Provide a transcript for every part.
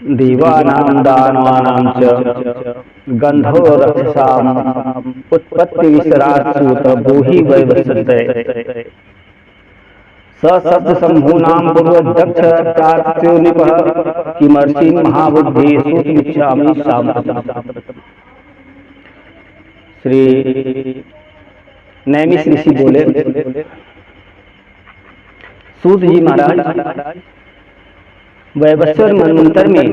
देवानां दानवानां च गंधो रक्षसाम् उत्पत्ति विसरात् सूत बोहि वैवस्वतये स सप्त शंभूनां पूर्वदक्ष प्रार्थ्योनिपः किमर्षि महाबुद्धि सूतमिच्छामि साम्प्रतम्। श्री नैमिष ऋषि बोले, सूत जी महाराज, वैवस्वत मनवंतर में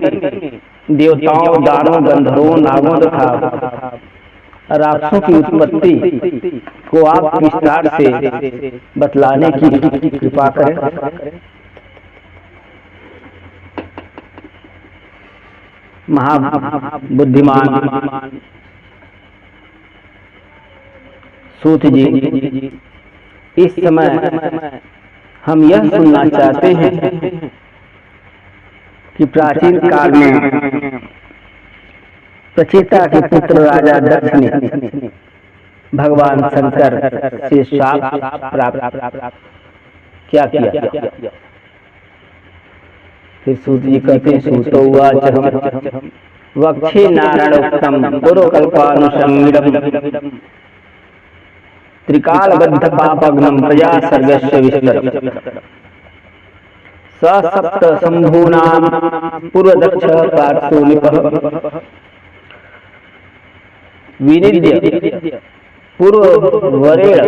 देवताओं, दानों, गंधर्वों, नागों तथा राक्षसों की उत्पत्ति को आप विस्तार से बतलाने की कृपा करें। महाबुद्धिमान सूत जी, इस समय हम यह सुनना चाहते हैं कि प्राचीन काल में प्रचेता के पुत्र राजा दक्ष ने भगवान शंकर से शाप प्राप्त क्या किया। फिर सूत जी कहते हैं, सूतोवाच वक्षे नारायणोक्तम पूर्वकल्पानुसंगिरम त्रिकालबद्ध पापग्नम प्रजा सर्गस्य विस्तरम स सप्त शंभूनां पूर्वदक्ष पार्श्वनिपः विनिद्य पूर्ववरेण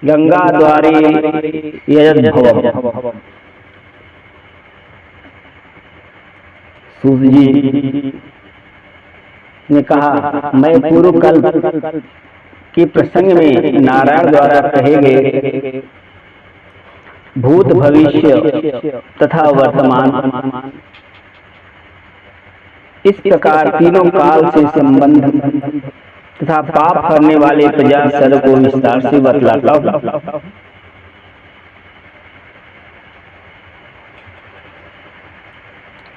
गंगाद्वारे यजद्भवम्। सूत जी ने कहा, मैं पूर्व कल्प के प्रसंग में नारायण द्वारा कहे गए भूत, भविष्य तथा वर्तमान इस प्रकार तीनों काल से संबंध तथा पाप करने वाले प्रजा सर्ग को विस्तार से बतलाता हूं।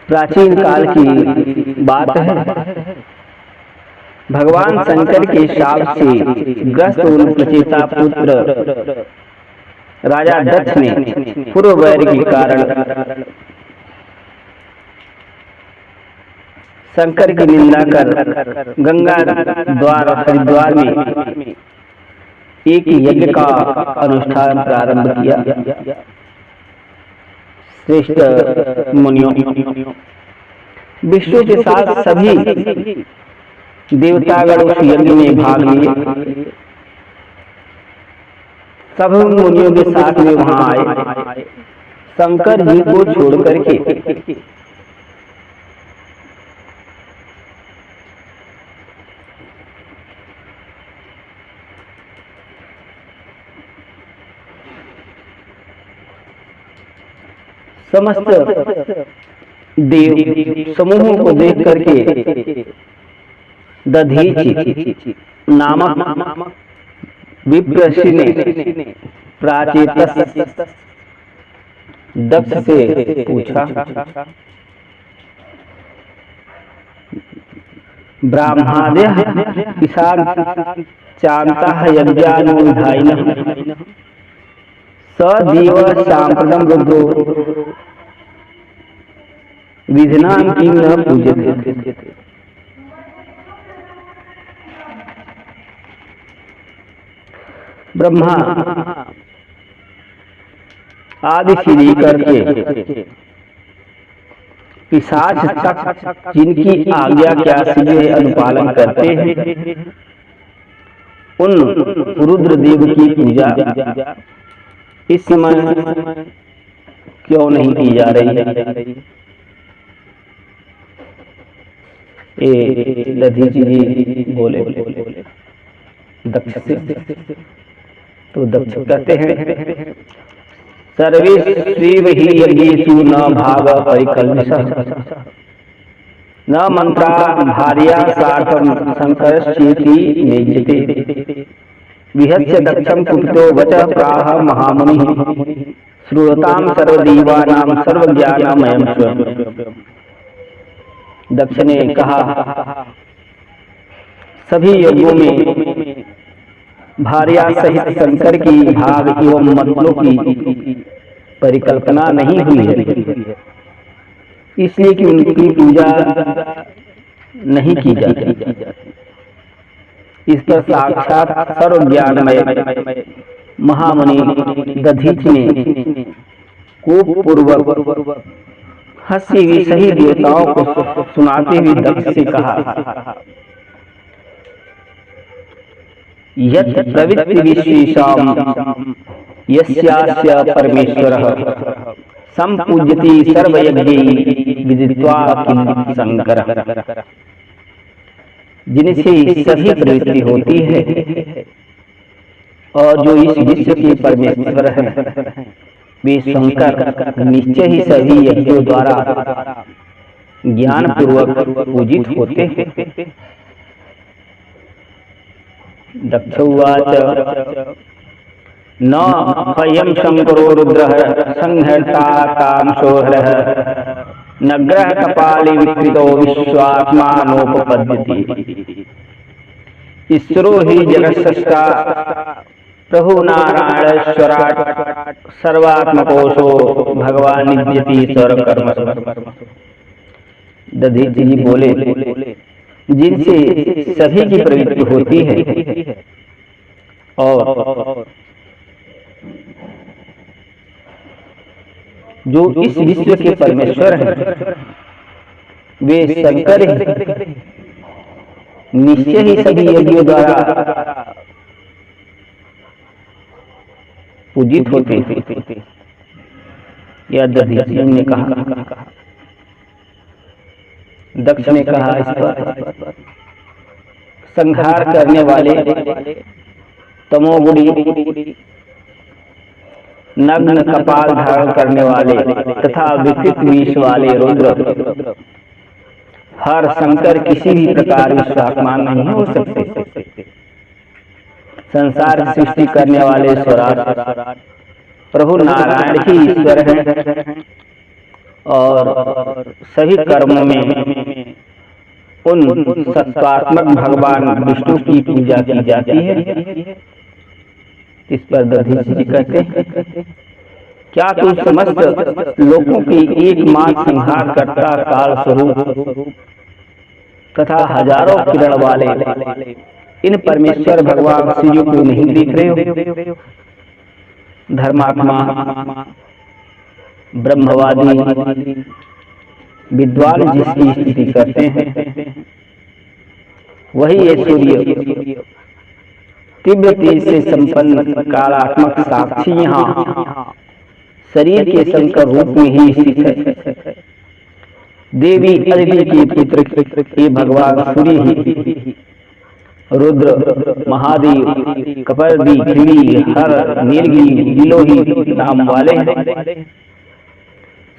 प्राचीन काल की बात है, भगवान शंकर के शाप से ग्रस्त उन प्रचेता पुत्र राजा दक्ष ने पूर्व वैर के कारण शंकर की निंदा कर गंगा द्वार हरिद्वार में एक यज्ञ का अनुष्ठान प्रारंभ किया। श्रेष्ठ मुनियों, विष्णु के साथ सभी देवतागण उस यज्ञ में भाग लिए। सब मुनियों के साथ में वहां आए। शंकर जी को छोड़ करके समस्त देव समूहों को देख करके दधीचि नामक विप्रषि ने प्राचेतस दक्ष से पूछा, ब्राह्मणादयः ईशान चान्ताः यज्ञानुविधायिनः स देव सांप्रदम रुद्रो विधिनां किं न पूज्यते। ब्रह्मा आदि से लेकर के पिशाच तक जिनकी आज्ञा क्या सीधे अनुपालन करते हैं, उन रुद्र देव की पूजा इस समय क्यों नहीं की जा रही है। ये दधीचि जी बोले दक्ष से, तो दक्ष कहते हैं, सर्वेष्वेव हि यज्ञेषु न भाग परिकल्पितः न मंत्रा भार्या सार्थं शंकरश्चेति निज्यते विहस्य दक्षं कुपितो वचः प्राह महामुनिः श्रूयतां सर्वदेवानां सर्वज्ञानमयं स्वयं। दक्ष ने कहा, सभी यज्ञों में भार्या सहित शंकर की भाग एवं मतलों की परिकल्पना नहीं हुई है। इसलिए कि उनकी पूजा नहीं की जाती। इस पर साक्षात सर्व ज्ञानमय महामुनि दधीच ने कोप पूर्वक हंसी हुई सही देवताओं को सुनाते हुए दक्ष से कहा, यत् प्रवृत्ति विश्वेषाम यस्यास्य परमेश्वरः संपूज्यति सर्वयज्ञैः विदित्वा किं शंकरः। जिनसे सभी प्रवृत्ति होती है और जो इस विश्व के परमेश्वर है, वे शंकर निश्चय ही सभी यज्ञों द्वारा ज्ञान पूर्वक पूजित होते हैं। दक्ष उवाच न स्वयं शंकरो रुद्रः संहर्ता कामशोहरः न ग्रह कपाले विकृतो विश्वात्मानोपपद्यते। ईश्वरो हि जगत्सृष्टा प्रभु नारायणेश्वरात् सर्वात्मकोशो भगवान नित्यति सर्वकर्मसु। दधीचि जी बोले, जिनसे सभी की प्रवृत्ति होती है और जो इस विश्व के परमेश्वर हैं, वे शंकर ही निश्चय ही सभी यज्ञों द्वारा पूजित होते हैं। यह दधीचि ने कहा। दक्ष ने कहा, इस पर संहार करने वाले तमोगुणी, नग्न कपाल धारण करने वाले तथा विकृत विष वाले रुद्र हर शंकर किसी भी प्रकार विश्वात्मा नहीं हो सकते। संसार की सृष्टि करने वाले स्वराट प्रभु नारायण ही ईश्वर हैं और सभी कर्मों में उन सत्वात्मक भगवान विष्णु की पूजा की जाती है। इस पर दधीचि जी कहते हैं, क्या तू समस्त लोगों की एकमात्र संहार करता काल स्वरूप तथा हजारों किरण वाले इन परमेश्वर भगवान शिव को नहीं देख रहे हो? धर्मात्मा ब्रह्मवादी विद्वान जिसकी स्थिति करते हैं, वही ये सूर्य तीव्र तेज से संपन्न कालात्मक साक्षी यहाँ शरीर के शंकर रूप में ही स्थित है। देवी अदिति के पुत्र ये भगवान सूर्य ही रुद्र, महादेव, कपर्दी, क्रीड़ी, हर, नीलगिरी, नीलोही नाम वाले हैं।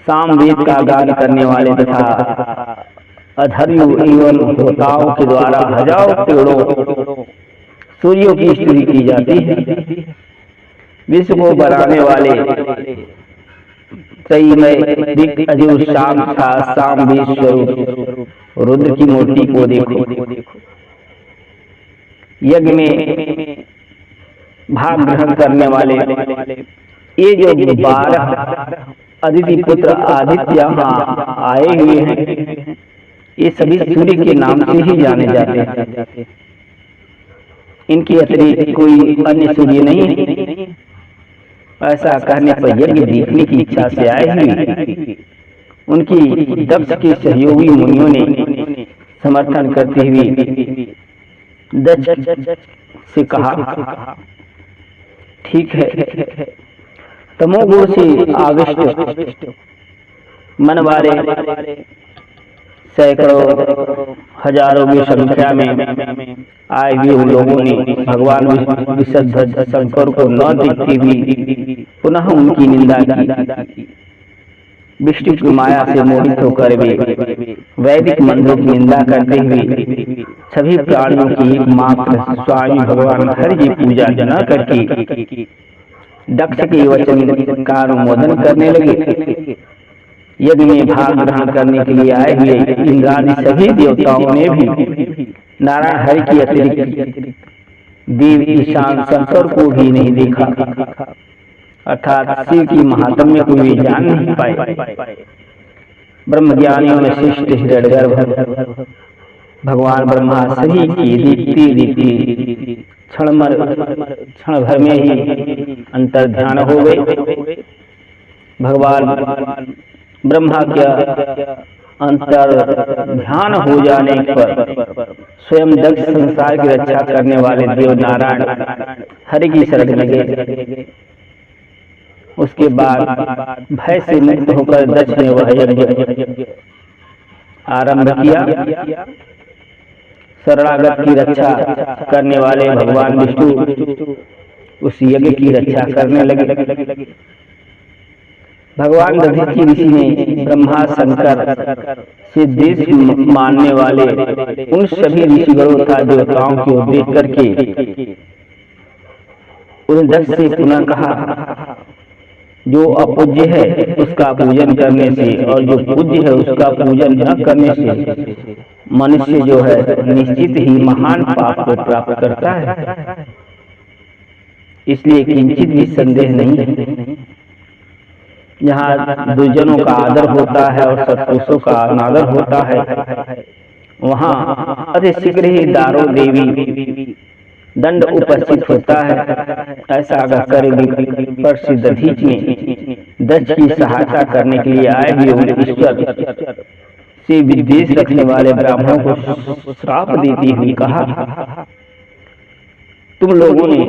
सामवेद का गान करने वाले तथा अधर्यु एवं होताओं के द्वारा हजारों करोड़ों सूर्यों की स्तुति की जाती है। विश्व को बनाने वाले त्रयीमय दिक् अजूर शाम था शाम स्वरूप रुद्र की मूर्ति को देखो। यज्ञ में भाग ग्रहण करने वाले ये जो 12 अदिति पुत्र आदित्य आए हुए हैं, ये सभी सूर्य के नाम से ही जाने जाते हैं। इनके अतिरिक्त कोई अन्य सूर्य नहीं है। ऐसा कहने पर यज्ञ देखने की इच्छा से आए हुए उनकी दक्ष के सहयोगी मुनियों ने समर्थन करते हुए दक्ष से कहा, ठीक है, तमोगुण से आविष्ट मन वाले सैकड़ों हजारों की संख्या में आए हुए उन लोगों ने भगवान विषध्वज शंकर को न देखते हुए पुनः उनकी निंदा की। विष्णु की माया से मोहित होकर वे वैदिक मंत्रों की निंदा करते हुए सभी प्राणियों की एकमात्र स्वामी भगवान हरि की पूजा न करके दक्ष के वचन का अनुमोदन करने लगे। यज्ञ में भाग ग्रहण करने के लिए आए हुए इंद्रादि सभी देवताओं ने भी नारायण हरि की अतिरिक्त देव ईशान शंकर को भी नहीं देखा, अर्थात शिव की महात्म्य को भी जान नहीं पाए। ब्रह्मज्ञानियों में श्रेष्ठ हिरण्यगर्भ भगवान ब्रह्मा सभी की रीति क्षण भर में ही अंतर ध्यान हो गए। भगवान ब्रह्मा क्या अंतर ध्यान हो जाने पर स्वयं दक्ष संसार की रक्षा करने वाले देव नारायण हरि की शरण में गए। उसके बाद भय से मुक्त होकर दक्ष ने वह यज्ञ आरंभ किया। शरणागत की रक्षा करने वाले भगवान विष्णु उस यज्ञ की रक्षा करने लगे। भगवान दधीचि ऋषि ने ब्रह्मा शंकर से देश मानने वाले उन सभी ऋषिगणों तथा देवताओं को देख करके उन दक्ष से पुनः कहा, जो अपूज्य है उसका पूजन करने से और जो पूज्य है उसका पूजन न करने से मनुष्य जो है निश्चित ही महान पाप को प्राप्त करता है। इसलिए किंचित भी संदेह नहीं, जहाँ दुर्जनों का आदर होता है और सत्पुरुषों का अनादर होता है, वहाँ अति शीघ्र ही दारो देवी दंड उपस्थित होता है। ऐसा अगर पर दधीचि ने दक्ष की सहायता करने के लिए आए हुए ईश्वर से विद्वेष रखने वाले ब्राह्मणों को श्राप देती हुई कहा, तुम लोगों ने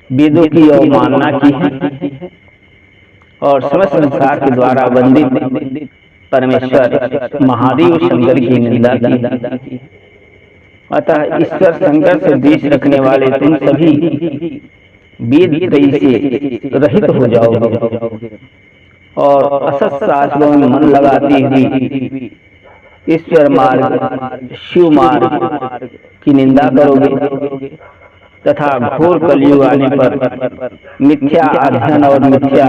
वेदों की अवमानना की है और समस्त संसार के द्वारा वंदित परमेश्वर महादेव शंकर की निंदा की। अतः ईश्वर शंकर से द्वेष रखने वाले तुम सभी वेद त्रयी से रहित हो जाओगे और असत शास्त्रों में मन लगाती हुई ईश्वर मार्ग शिव मार्ग की निंदा करोगे तथा घोर कलयुग आने पर मिथ्या अध्ययन और मिथ्या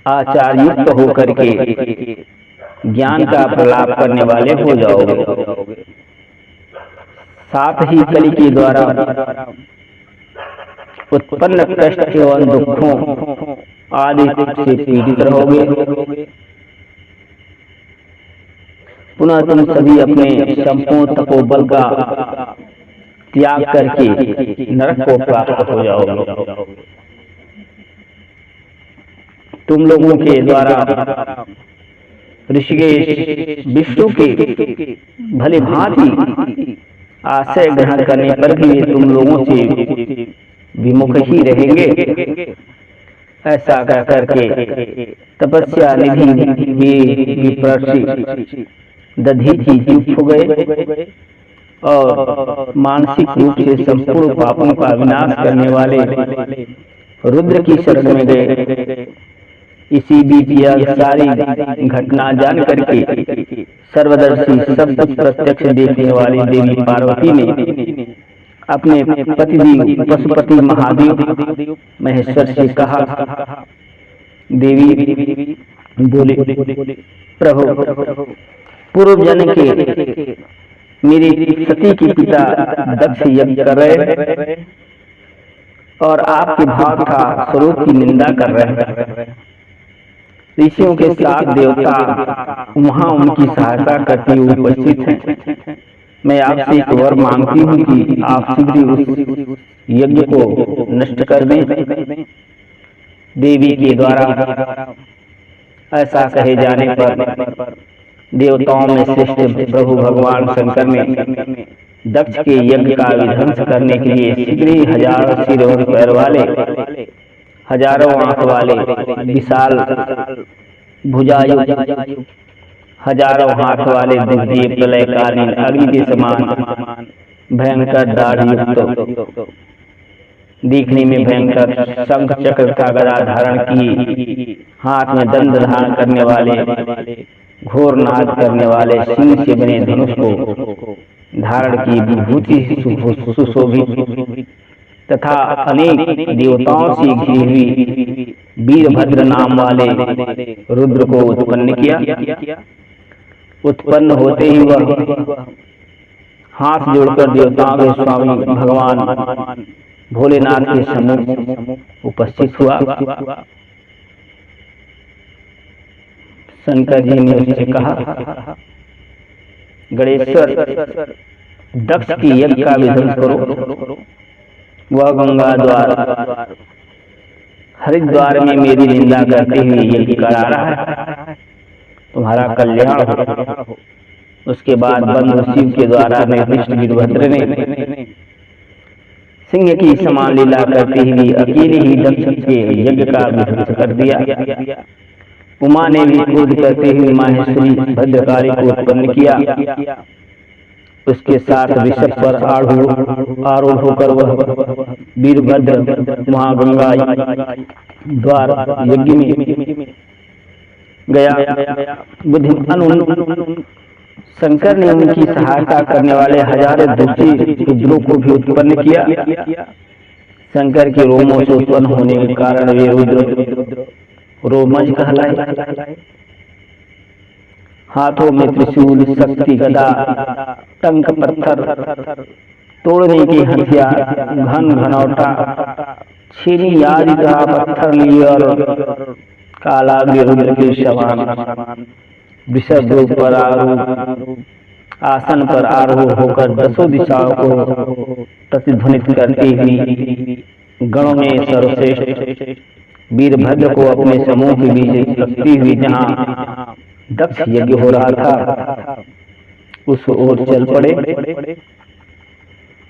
आचार युक्त होकर के ज्ञान का प्रलाप करने वाले हो जाओगे। साथ ही कलि के द्वारा उत्पन्न कष्ट एवं दुखों आदि से पीड़ित रहोगे। पुनः तुम सभी अपने संपूर्ण तपोबल का त्याग करके नरक को प्राप्त हो जाओगे। तुम लोगों के द्वारा ऋषिकेश विष्णु के भली भांति आश्रय ग्रहण करने पर भी तुम लोगों से विमुख ही रहेंगे। ऐसा कह करके तपस्या निधि विप्रषि दधीचि चुप हो गए और मानसिक रूप से संपूर्ण पापों का विनाश करने वाले रुद्र की शरण में गए। इसी बीच यह सारी घटना जान करके सर्वदर्शी सब कुछ प्रत्यक्ष देखने वाली देवी पार्वती ने अपने पतिदेव पशुपति महादेव महेश्वर से कहा, देवी बोले, प्रभु पूर्व जन्म के मेरी सती के पिता दक्ष यज्ञ कर रहे और आपके भाव का स्वरूप की निंदा कर रहे हैं। ऋषियों के साथ देवता वहाँ उनकी सहायता करते हुए उपस्थित हैं। मैं आपसे एक वर मांगती हूँ कि आप शीघ्र उस यज्ञ को नष्ट कर दें। देवी के द्वारा ऐसा कहे जाने पर देवताओं में श्रेष्ठ प्रभु भगवान शंकर ने दक्ष के यज्ञ का विध्वंस करने के लिए शीघ्र ही हजारों सिर और पैर वाले, हजारों आंख वाले, विशाल भुजायुक्त, हजारों हाथ वाले दिव्य प्रलयकालीन अग्नि के समान भयंकर दाढ़ी युक्त, दिखने में भयंकर शंख चक्र का गदा धारण किए, हाथ में दंड धारण करने वाले, घोर नाद करने वाले सिंह से बने धनुष को धारण की विभूति सुशोभित तथा अनेक देवताओं से घिरी हुई वीरभद्र नाम वाले रुद्र को उत्पन्न किया। उत्पन्न होते ही वह हाथ जोड़कर देवताओं के स्वामी भगवान भोलेनाथ के सम्मुख उपस्थित हुआ। शंकर जी ने उससे कहा, गणेश्वर, दक्ष की यज्ञ का विध्वंस करो। वह गंगा द्वार हरिद्वार में मेरी निंदा करते हुए यज्ञ करा रहा है, तुम्हारा कल्याण हो। उसके बाद बंधु शिव के द्वारा निर्दिष्ट वीरभद्र ने सिंह की समान लीला करते हुए अकेले ही दक्ष के यज्ञ का विध्वंस कर दिया। उमा ने भी क्रोध करते हुए माहेश्वरी भद्रकाली को उत्पन्न किया। उसके साथ ऋषभ पर आरूढ़ होकर वह वीरभद्र महागंगा द्वार यज्ञ में गया। बुद्धिमान शंकर ने उनकी सहायता करने वाले हजारों दूसरे रुद्रों को भी उत्पन्न किया। शंकर के रोमों से उत्पन्न होने के कारण वे रुद्र रोमज कहलाए। हाथों में त्रिशूल, शक्ति गदा, टंक पत्थर, तोड़ने के हथियार, घन घनौटा, छीनी आदि का पत्थर लिए और कालाग्नि रुद्र के समान वृषभ रूप पर आसन पर आरूढ़ होकर दसों दिशाओं को प्रतिध्वनित करती हुई गणों में सर्वश्रेष्ठ वीरभद्र को अपने समूह के बीच रखती हुई जहाँ दक्ष यज्ञ हो रहा था उस ओर चल पड़े।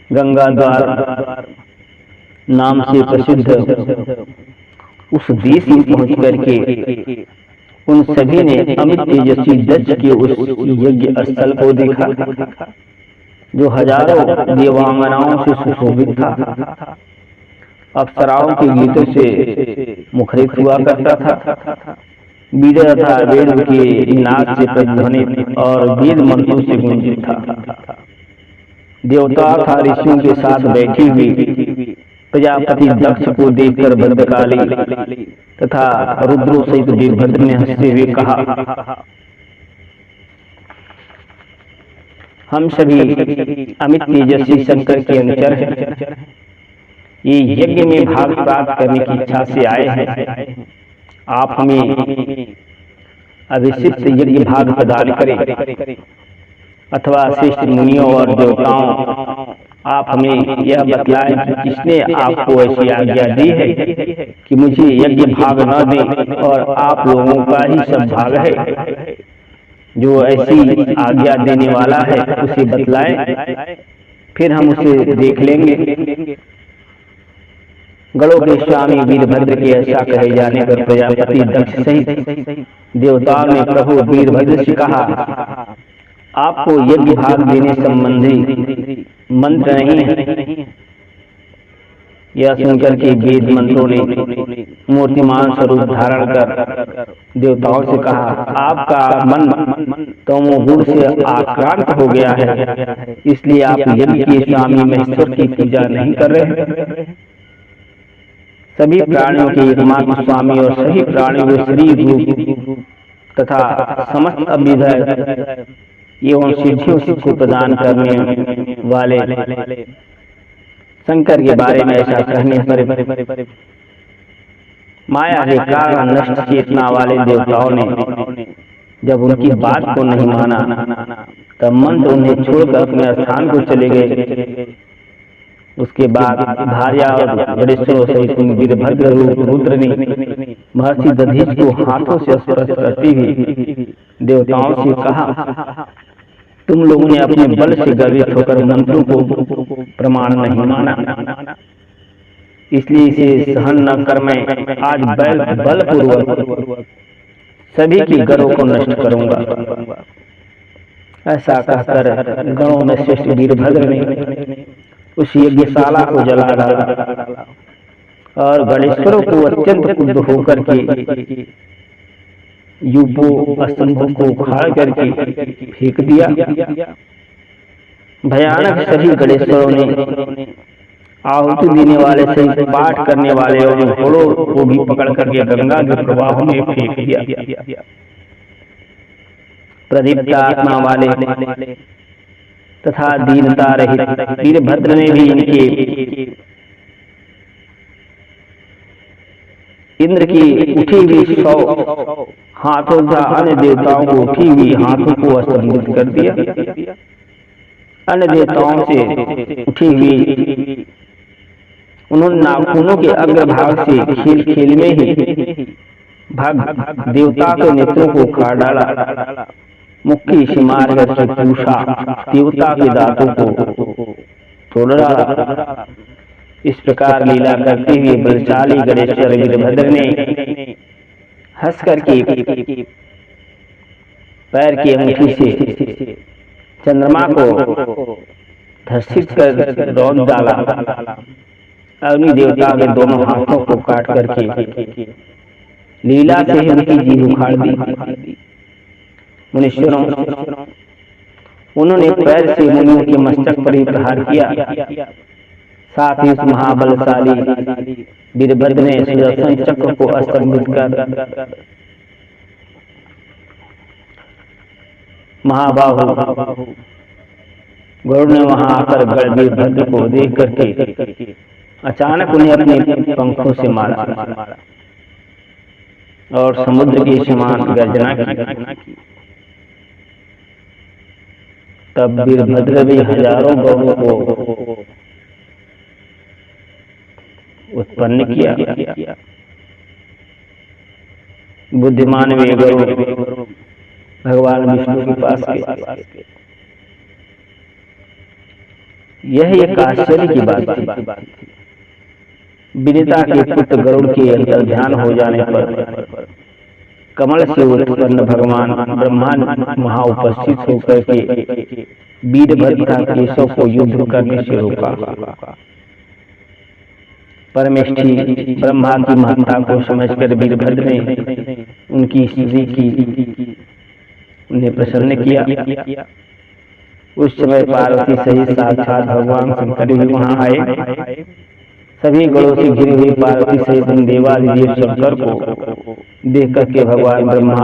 गंगा द्वार नाम से प्रसिद्ध उस देश में पहुंच करके उन सभी ने अमित तेजस्वी दक्ष के उस यज्ञ स्थल को देखा जो हजारों देवांगनाओं से सुशोभित था, अप्सराओं के गीतों से मुखरित हुआ करता था, वीर तथा वेद के नाद से प्रतिध्वनित और वेद मंत्रों से गुंजित था। देवता तथा ऋषियों के साथ बैठी हुई प्रजापति दक्ष को देखकर भद्रकाली तथा रुद्रों सहित वीरभद्र ने हंसते हुए कहा, हम सभी अमित तेजस्वी शंकर के अनुचर हैं। ये यज्ञ में भाग प्राप्त करने की इच्छा से आए हैं। आप हमें अभिषिक्त यज्ञ भाग प्रदान करें, अथवा श्रेष्ठ मुनियों और देवताओं आप हमें यह बतलाएं कि किसने आपको ऐसी आज्ञा दी है कि मुझे यज्ञ भाग न दें और आप लोगों का ही सब भाग है। जो ऐसी आज्ञा देने वाला है उसे बतलाएं, फिर हम उसे देख लेंगे। गणों के स्वामी वीरभद्र के ऐसा कहे जाने पर प्रजापति दक्ष सहित देवताओं ने प्रभु वीरभद्र से कहा, आपको यज्ञ भाग देने संबंधी मंत्र नहीं है। यह सुनकर के वेद मंत्रों ने मूर्तिमान स्वरूप धारण कर देवताओं से कहा, आपका मन तमोगुण से आक्रांत हो गया है, इसलिए आप यज्ञ के स्वामी महेश्वर की पूजा नहीं कर रहे। सभी प्राणियों के एकमात्र स्वामी और सभी प्राणियों को शरीर रूप तथा समस्त अभिधय एवं सिद्धियों को प्रदान करने वाले शंकर के बारे में ऐसा कहने पर माया के कारण नष्ट चेतना वाले देवताओं ने जब उनकी बात को नहीं माना तब मंत्र उन्हें छोड़कर अपने स्थान को चले गए। उसके बाद भार्या और गणेश्वर सहित वीरभद्र रुद्र ने महर्षि दधीच को हाथों से स्पर्श करते हुए देवताओं से कहा, तुम लोगों ने अपने बल से गर्वित होकर मंत्रों को प्रमाण नहीं माना, इसलिए इसे सहन न कर मैं आज बलपूर्वक सभी की गणों को नष्ट करूंगा। ऐसा कहकर गणों में श्रेष्ठ वीरभद्र ने उस यज्ञशाला को जला डाला और गणेश्वरों को अत्यंत क्रुद्ध होकर के यूपों स्तंभों को उखाड़ करके फेंक दिया। भयानक सभी गणेश्वरों ने आहुति देने वाले सहित पाठ करने वाले और घोड़ों को भी पकड़ करके गंगा के प्रवाह में फेंक दिया। प्रदीप्त आत्मा वाले तथा दीनता रहित वीरभद्र ने भी इनके इंद्र की उठी हुई 100 हाथों से अन्य देवताओं को उठी हुई हाथों को स्तंभित कर दिया। अन्य देवताओं से उठी हुई उन्होंने नाखूनों के अग्रभाग से खेल खेल में ही भाग देवता के नेत्रों को उखाड़ डाला। मुक्की से मारकर से पूछा, देवता के दांतों को तोड़ डाला। इस प्रकार लीला करते हुए बलशाली गणेश्वर वीरभद्र ने हंस करके पैर की अंगूठी से चंद्रमा को धर्षित कर रौंद डाला। अग्नि देवता के दोनों हाथों को काट करके लीला से ही उनकी जीभ उखाड़ दी। मुनीश्वरों, उन्होंने पैर से मुनियों के मस्तक पर ही प्रहार किया। साथ ही उस महाबलशाली वीरभद्र ने सुदर्शन चक्र को स्तंभित कर महाबाहु गरुड़ ने वहां आकर वीरभद्र को देख करके अचानक उन्हें अपने पंखों से मारा और समुद्र के समान गर्जना की। तब वीरभद्र भी हजारों गरुड़ों को उत्पन्न किया। बुद्धिमान वे गरुड़ भगवान विष्णु के पास के। यह एक आश्चर्य की बात थी। विनिता के पुत्र गरुड़ के अंतर ध्यान हो जाने पर कमल से उत्पन्न भगवान ब्रह्मा वहां उपस्थित होकर के वीरभद्र केशव को युद्ध करने से रोका। परमेष्ठी ब्रह्मा की महत्ता को समझकर वीरभद्र ने उनकी स्तुति की, उन्हें प्रसन्न किया। उस समय पार्वती सहित साक्षात भगवान शंकर भी वहां आए। सभी गणों से घिरी हुई पार्वती सहित देवादिदेव शंकर को देख करके भगवान ब्रह्मा,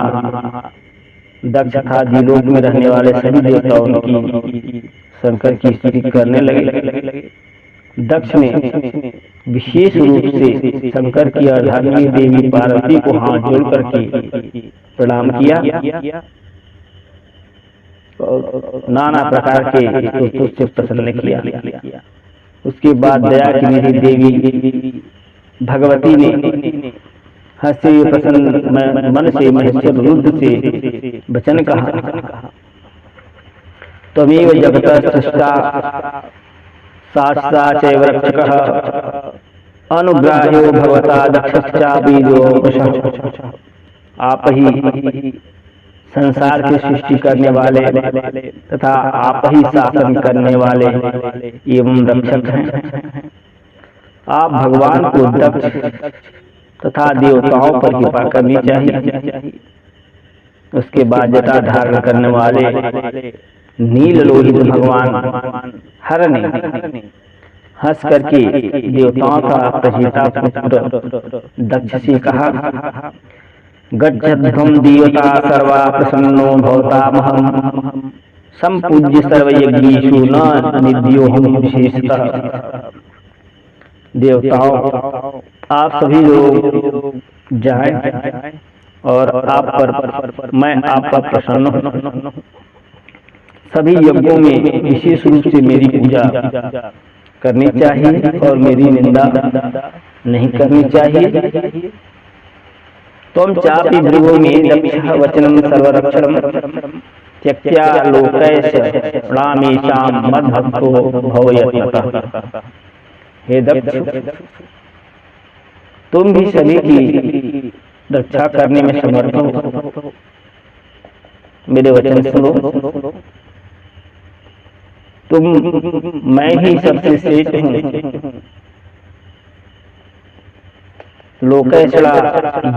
दक्ष तथा द्विलोक में रहने वाले सभी देवताओं की शंकर की स्तुति करने लगे। दक्ष ने विशेष रूप से शंकर की अर्धांगिनी देवी पार्वती को हाथ जोड़ करके प्रणाम किया और नाना प्रकार के स्तुति से प्रसन्न किया। उसके बाद दया की निधि देवी भगवती ने हंसे प्रसन्न मन से महेश्वर रुद्र से वचन कहा, त्वमेव जगतः सृष्टा शास्त्रा चैव रक्षकः अनुग्राह्यो भगवता दक्षश्चापि देवोऽंशः। आप ही संसार की सृष्टि करने वाले तथा आप ही शासन करने वाले एवं रक्षक हैं। आप भगवान को दक्ष तथा देवताओं पर कृपा करनी चाहिए। उसके बाद जटा धारण करने वाले नील लोहित भगवान हर ने हंस करके देवताओं का प्रजेता पुत्र दक्ष से कहा, गच्छध्वं देवता सर्वा प्रसन्नो भवतामहं संपूज्य सर्वयज्ञेषु न निद्योऽहं विशेषतः। देवताओं, आप सभी लोग जाएं और आप पर मैं आप पर प्रसन्न हूं। सभी यज्ञों में विशेष रूप से मेरी पूजा करनी चाहिए और मेरी निंदा नहीं करनी चाहिए। त्वं चापि भृगो मे दक्षः वचनं सर्वरक्षणं त्यक्त्या लोकैष प्राणेषां मद्भक्तो भव यत्नतः। हे दक्ष, तुम भी सभी की रक्षा करने में समर्थ हो। मेरे वचन सुनो। मैं ही सबसे श्रेष्ठ हूँ। लोकेशला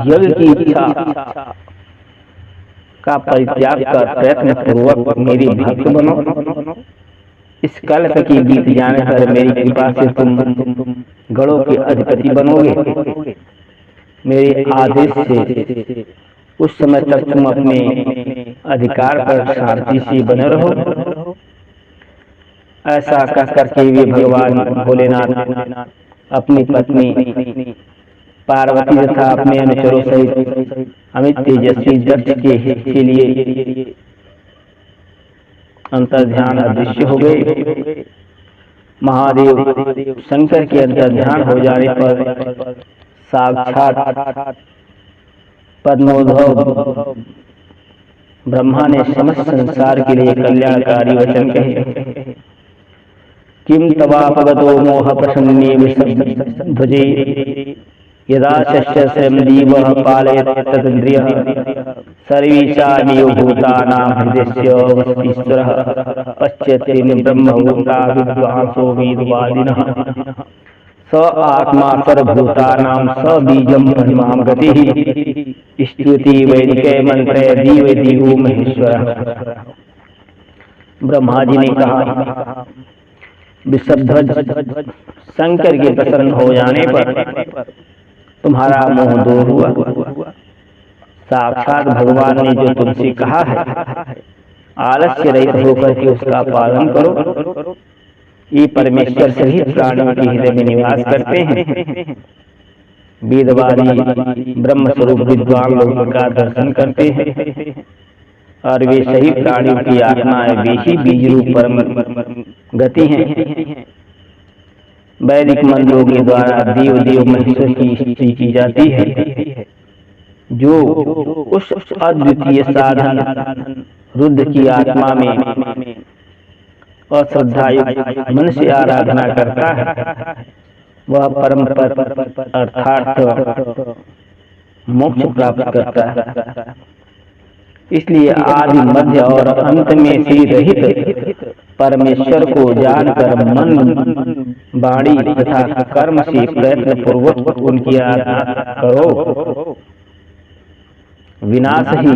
यज्ञ की इच्छा का परित्याग कर प्रयत्न पूर्वक मेरी भक्त बनो। इस कल्प की बीत जाने पर मेरी कृपा से तुम गणों के अधिपति बनोगे। मेरे आदेश से उस समय तक तुम अपने अधिकार पर शांति से बने रहो। ऐसा कह करके वे भगवान भोलेनाथ अपनी पत्नी पार्वती तथा अपने अनुचरों सहित अमित तेजस्वी दक्ष के हित के लिए अंतर्ध्यान अदृश्य हो गए। महादेव शंकर के अंतर्ध्यान हो जाने पर साक्षात पद्मोद्भव ब्रह्मा ने समस्त संसार के लिए कल्याणकारी वचन कहे। किम तवापगतो मोह प्रसन्ने विसध्वजे यदा शस्य स्वयं दीवः पालयत् तदिन्द्रियः सर्वेषामेव भूतानां हृदयस्य वसतीश्वरः पश्यति ब्रह्मभूता विद्वांसो वेदवादिनः स आत्मा सर्वभूतानां स बीजं परिमां गतिः स्तुति वैदिके मंत्रे दीव दीवो महेश्वरः। ब्रह्मा जी ने कहा, विषध्वज शंकर के प्रसन्न हो जाने पर तुम्हारा मोह दूर हुआ। साक्षात भगवान ने जो तुमसे कहा है, आलस्य रहित होकर के उसका पालन करो। ये परमेश्वर सहित प्राणियों के हृदय में निवास करते हैं। वेदवादी ब्रह्म स्वरूप विद्वान लोगों का दर्शन करते हैं और वे सही प्राणियों की आत्माएं वे ही बीज रूप परम गति हैं। वैदिक मंत्रों के द्वारा देव देव महेश्वर की स्तुति की जाती है, जो उस अद्वितीय साधन रुद्र की आत्मा में अश्रद्धायुक्त मन से आराधना करता है, वह परम पद अर्थात मोक्ष प्राप्त करता है। इसलिए आदि मध्य और अंत में से रहित परमेश्वर को जानकर मन वाणी तथा कर्म से प्रयत्न पूर्वक उनकी आराधना करो। विनाश ही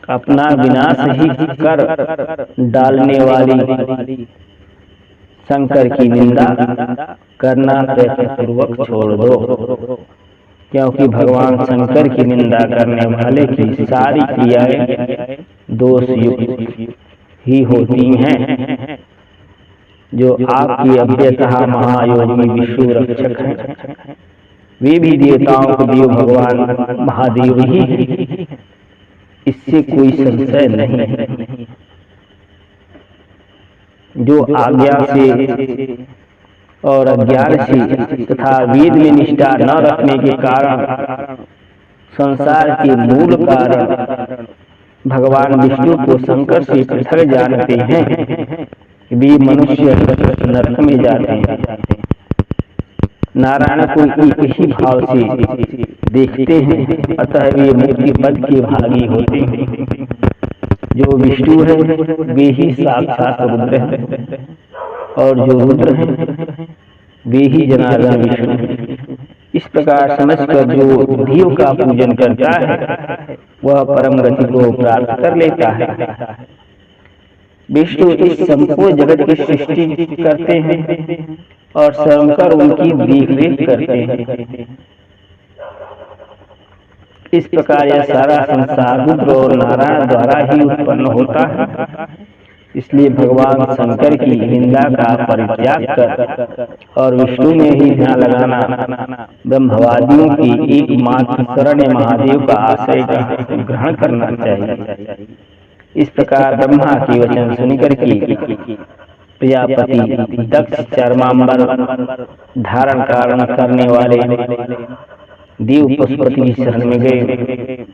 अपना विनाश ही कर डालने वाली शंकर की निंदा करना प्रयत्न पूर्वक छोड़ दो, क्योंकि भगवान शंकर की निंदा करने वाले की सारी क्रियाएं दोष युक्त ही होती हैं। जो आपकी अभ्यतः महायोगी विष्णु रक्षक हैं, वे भी देवताओं के देव भगवान महादेव ही हैं, इससे कोई संशय नहीं है। जो आज्ञा से और अज्ञान से तथा वेद में निष्ठा न रखने के कारण संसार के मूल कारण भगवान विष्णु को शंकर से पृथक जानते हैं, वे मनुष्य नरक में जाते हैं। नारायण को एक ही भाव से देखते हैं, अतः वे मुक्ति पद के भागी होते हैं। जो विष्णु है वे ही साक्षात रुद्र है, और जो रुद्र है वे ही जनार्दन विष्णु है। इस प्रकार समझकर जो देव का पूजन करता है, वह परम गति को प्राप्त कर लेता है। विष्णु इस संपूर्ण जगत की सृष्टि करते हैं और शंकर उनकी देखरेख करते हैं। इस प्रकार यह सारा संसार रुद्र और नारायण द्वारा ही उत्पन्न होता है। इसलिए भगवान शंकर की निंदा का परित्याग कर और विष्णु में ही ध्यान लगाना ब्रह्मवादियों की एकमात्र शरण महादेव का आश्रय ग्रहण करना चाहिए। इस प्रकार ब्रह्मा के वचन सुनकर के प्रजापति दक्ष चर्मांबर धारण कारण करने वाले देव पशुपति की शरण में गए,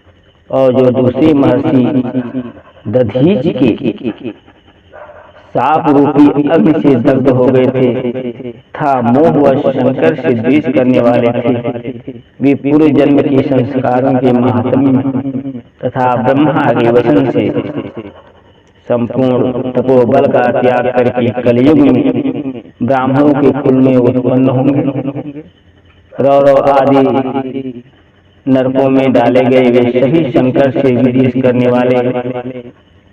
और जो दूसरे महर्षि दधीच के साप रूपी अग्नि से दग्ध हो गए थे था मोह व शंकर से द्वेष करने वाले थे, वे पूरे जन्म के संस्कारों के महात्म्य तथा ब्रह्मा के वचन से संपूर्ण तपोबल का त्याग करके कलयुग में ब्राह्मणों के कुल में उत्पन्न होंगे। रौरव आदि नरकों में डाले गए वे सभी शंकर से विद्वेष करने वाले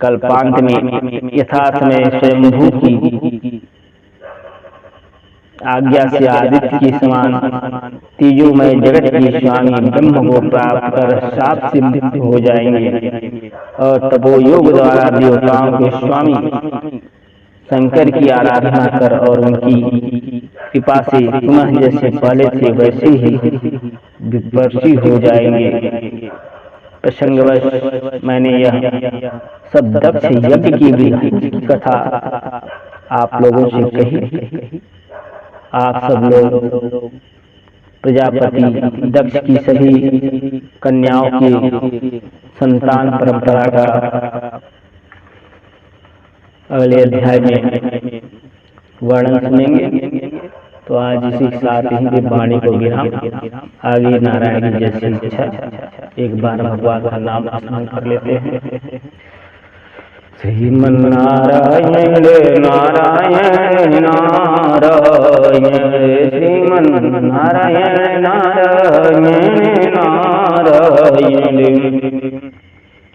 कल्पांत में यथासमय स्वयंभू की आज्ञा से आदित्य के समान तेजोमय जगत के स्वामी ब्रह्म को प्राप्त कर साप से मुक्त हो जाएंगे, और तपोयोग द्वारा देवताओं के स्वामी शंकर की आराधना कर और उनकी कृपा से पुनः जैसे पहले थे वैसे ही विपर्शी हो जाएंगे। प्रसंगवश मैंने यह सब दक्ष यज्ञ की भी कथा आप लोगों से कही। आप सब लोग प्रजापति दक्ष की सभी कन्याओं की संतान परंपरा का अगले अध्याय में वर्णन सुनेंगे। तो आज इसी के साथ ही वाणी को विराम। आगे नारायण की जैसे इच्छा एक बार भगवान का नाम स्मरण कर लेते हैं। श्रीमन नारायण नारायण नारायण, श्रीमन नारायण नारायण नारायण,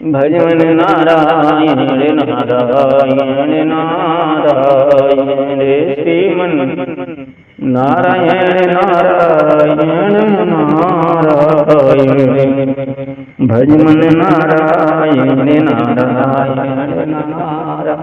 भजन नारायण नारायण नारायण, श्रीमन नारायण नारायण नारायण, भजन नारायण नारायण नारायण।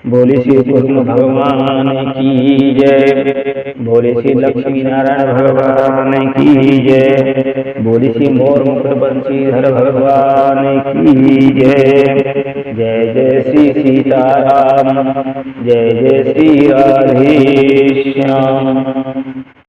बोले श्री कृष्ण भगवान की जय, बोले श्री लक्ष्मी नारायण भगवान की जय, बोले श्री मोर मुकुट बंशीधर भगवान की जय। जय जय श्री सीताराम, जय जय श्री राधे श्याम।